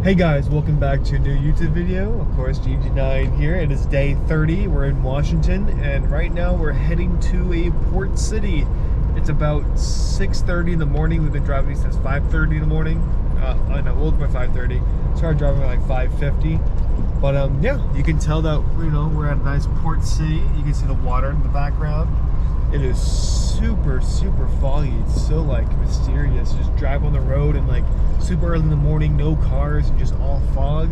Hey guys, welcome back to a new YouTube video. Of course, Gigi9 here. It is day 30. We're in Washington, and right now we're heading to a port city. It's about 6:30 in the morning. We've been driving since 5:30 in the morning. I know, we'll look by 5:30. Started driving at like 5:50. But yeah, you can tell that we're at a nice port city. You can see the water in the background. It is super foggy. It's so like mysterious. Just drive on the road and like super early in the morning, no cars and just all fog.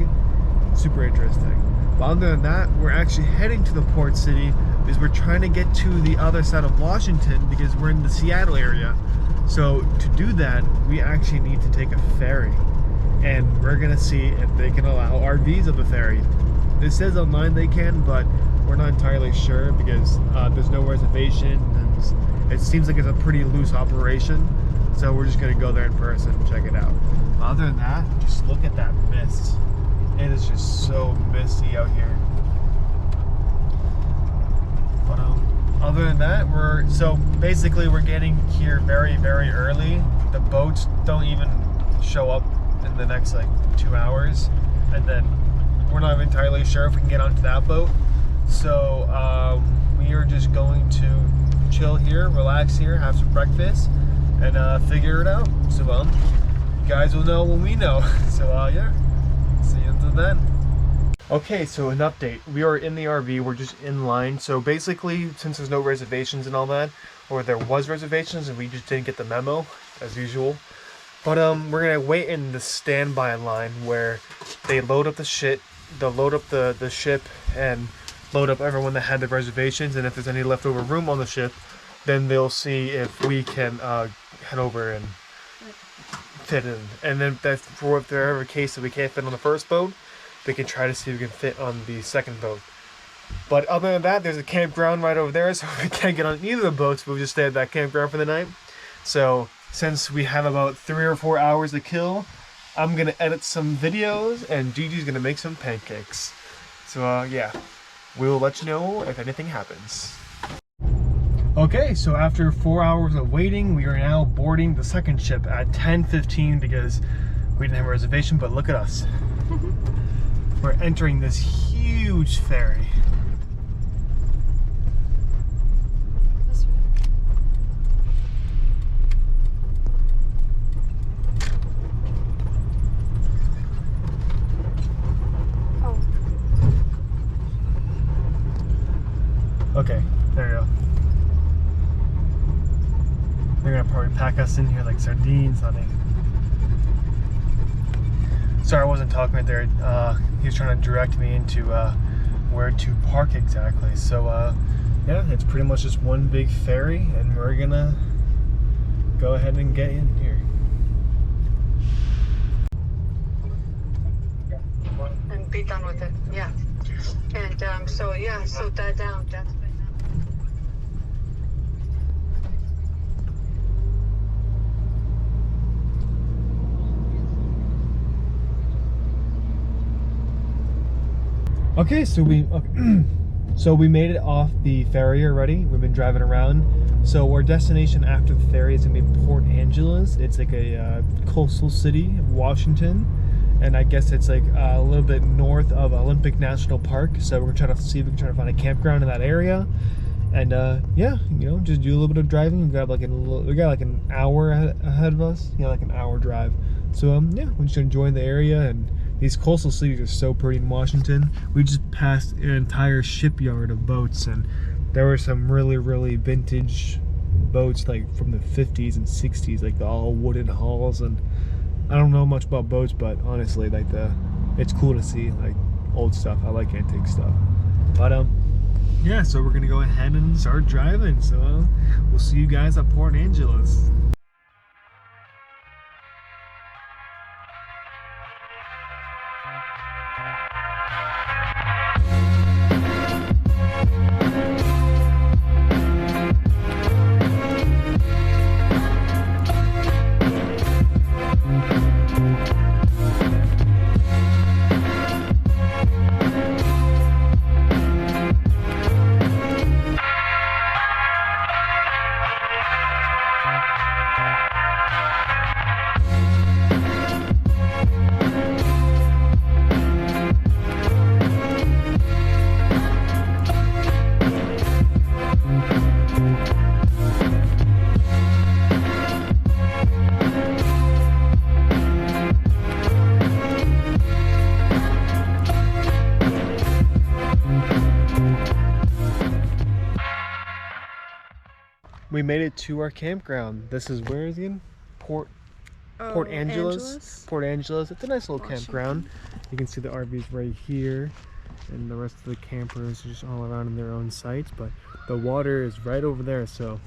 Super interesting. But other than that, we're actually heading to the port city because we're trying to get to the other side of Washington because we're in the Seattle area. So to do that, we actually need to take a ferry, and we're gonna see if they can allow RVs on the ferry. It says online they can, but we're not entirely sure because there's no reservation, and it seems like it's a pretty loose operation. So we're just gonna go there in person and check it out. Other than that, just look at that mist. It is just so misty out here. But other than that, we're getting here very early. The boats don't even show up in the next like 2 hours, and then we're not entirely sure if we can get onto that boat. So we are just going to chill here, relax here, have some breakfast, and figure it out. So you guys will know when we know. So yeah, see you until then. Okay, so an update. We are in the RV, we're just in line. So basically, since there's no reservations and all that, or there was reservations and we just didn't get the memo, as usual. But we're gonna wait in the standby line where they load up the shit, they'll load up the ship and load up everyone that had the reservations, and if there's any leftover room on the ship, then they'll see if we can head over and fit in. And then if there ever a case that we can't fit on the first boat, they can try to see if we can fit on the second boat. But other than that, there's a campground right over there, so we can't get on either of the boats. We'll just stay at that campground for the night. So since we have about 3 or 4 hours to kill, I'm gonna edit some videos and Gigi's gonna make some pancakes. So yeah, we'll let you know if anything happens. Okay, so after 4 hours of waiting, we are now boarding the second ship at 10:15 because we didn't have a reservation, but look at us. We're entering this huge ferry. Okay, there you go. They're gonna probably pack us in here like sardines, honey. Sorry, I wasn't talking right there. He was trying to direct me into where to park exactly. So yeah, it's pretty much just one big ferry, and we're gonna go ahead and get in here. And be done with it, yeah. And so yeah, so that down. That's Okay, so we made it off the ferry already. We've been driving around. So our destination after the ferry is gonna be Port Angeles. It's like a coastal city of Washington, and I guess it's like a little bit north of Olympic National Park. So we're trying to see if we can try to find a campground in that area, and yeah, just do a little bit of driving. We got like an hour ahead of us. Yeah, like an hour drive. So yeah, we're just enjoying the area, and these coastal cities are so pretty in Washington. We just passed an entire shipyard of boats, and there were some really vintage boats like from the 50s and 60s, like the all wooden hulls. And I don't know much about boats, but honestly, like it's cool to see like old stuff. I like antique stuff. But yeah, so we're gonna go ahead and start driving. So we'll see you guys at Port Angeles. we made it to our campground. This is, where is it again? Port Angeles. Port Angeles. It's a nice little campground. You can see the RVs right here, and the rest of the campers are just all around in their own sites. But the water is right over there, so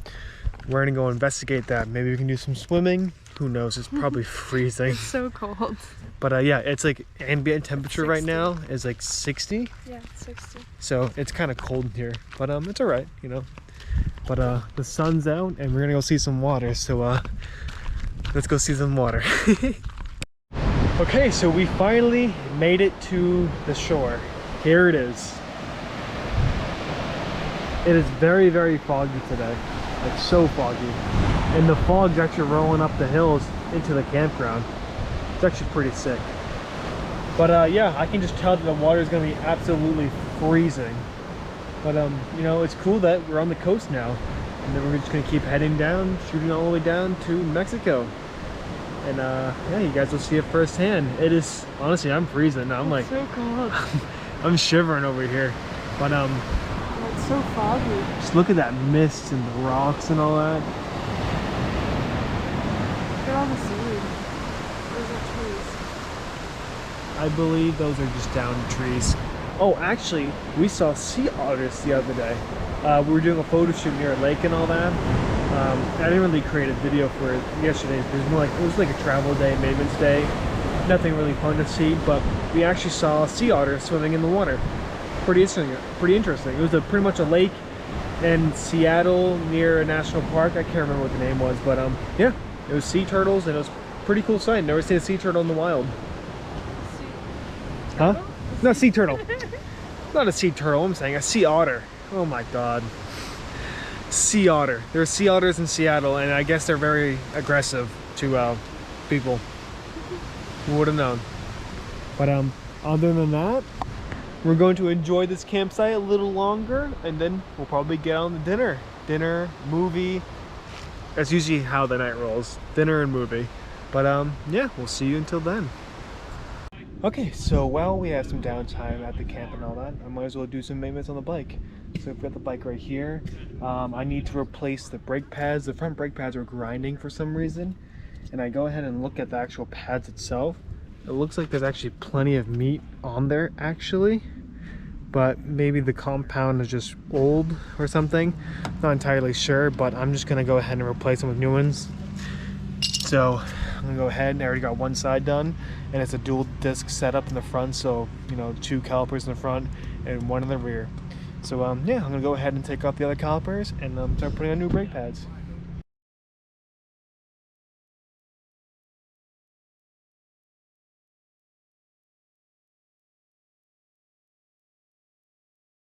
we're gonna go investigate that. Maybe we can do some swimming. Who knows? It's probably freezing. It's so cold. But yeah, it's like ambient temperature 60. right now is like 60. Yeah, it's 60. So it's kind of cold in here, but it's all right, you know. But the sun's out, and we're gonna go see some water. So let's go see some water. Okay, so we finally made it to the shore. Here it is. It is very, very foggy today. Like, so foggy. And the fog's actually rolling up the hills into the campground. It's actually pretty sick. But yeah, I can just tell that the water is going to be absolutely freezing. But you know, it's cool that we're on the coast now. And then we're just going to keep heading down, shooting all the way down to Mexico. And yeah, you guys will see it firsthand. It is, honestly, I'm freezing. I'm like, so cold. I'm shivering over here. But It's so foggy. just look at that mist and the rocks and all that. Look at all the seaweed. Those are trees. I believe those are just downed trees. Oh, actually, we saw sea otters the other day. We were doing a photo shoot near a lake and all that. I didn't really create a video for it yesterday. It was like a travel day, maintenance day. Nothing really fun to see, but we actually saw sea otters swimming in the water. Pretty interesting. It was pretty much a lake in Seattle near a national park. I can't remember what the name was, but yeah, it was sea turtles, and it was a pretty cool sight. Never seen a sea turtle in the wild. Huh? No, sea turtle. Not a sea turtle, I'm saying a sea otter. Oh my god. Sea otter. There are sea otters in Seattle, and I guess they're very aggressive to people. Who would have known? But other than that, we're going to enjoy this campsite a little longer, and then we'll probably get on to dinner, movie. That's usually how the night rolls. Dinner and movie. But yeah, we'll see you until then. Okay, so while we have some downtime at the camp and all that, I might as well do some maintenance on the bike. So we've got the bike right here. I need to replace the brake pads. The front brake pads are grinding for some reason. And I go ahead and look at the actual pads itself. It looks like there's actually plenty of meat on there actually. But maybe the compound is just old or something. Not entirely sure, but I'm just gonna go ahead and replace them with new ones. So I'm gonna go ahead, and I already got one side done, and it's a dual disc setup in the front, so you know, 2 calipers in the front and 1 in the rear. So yeah, I'm gonna go ahead and take off the other calipers and start putting on new brake pads.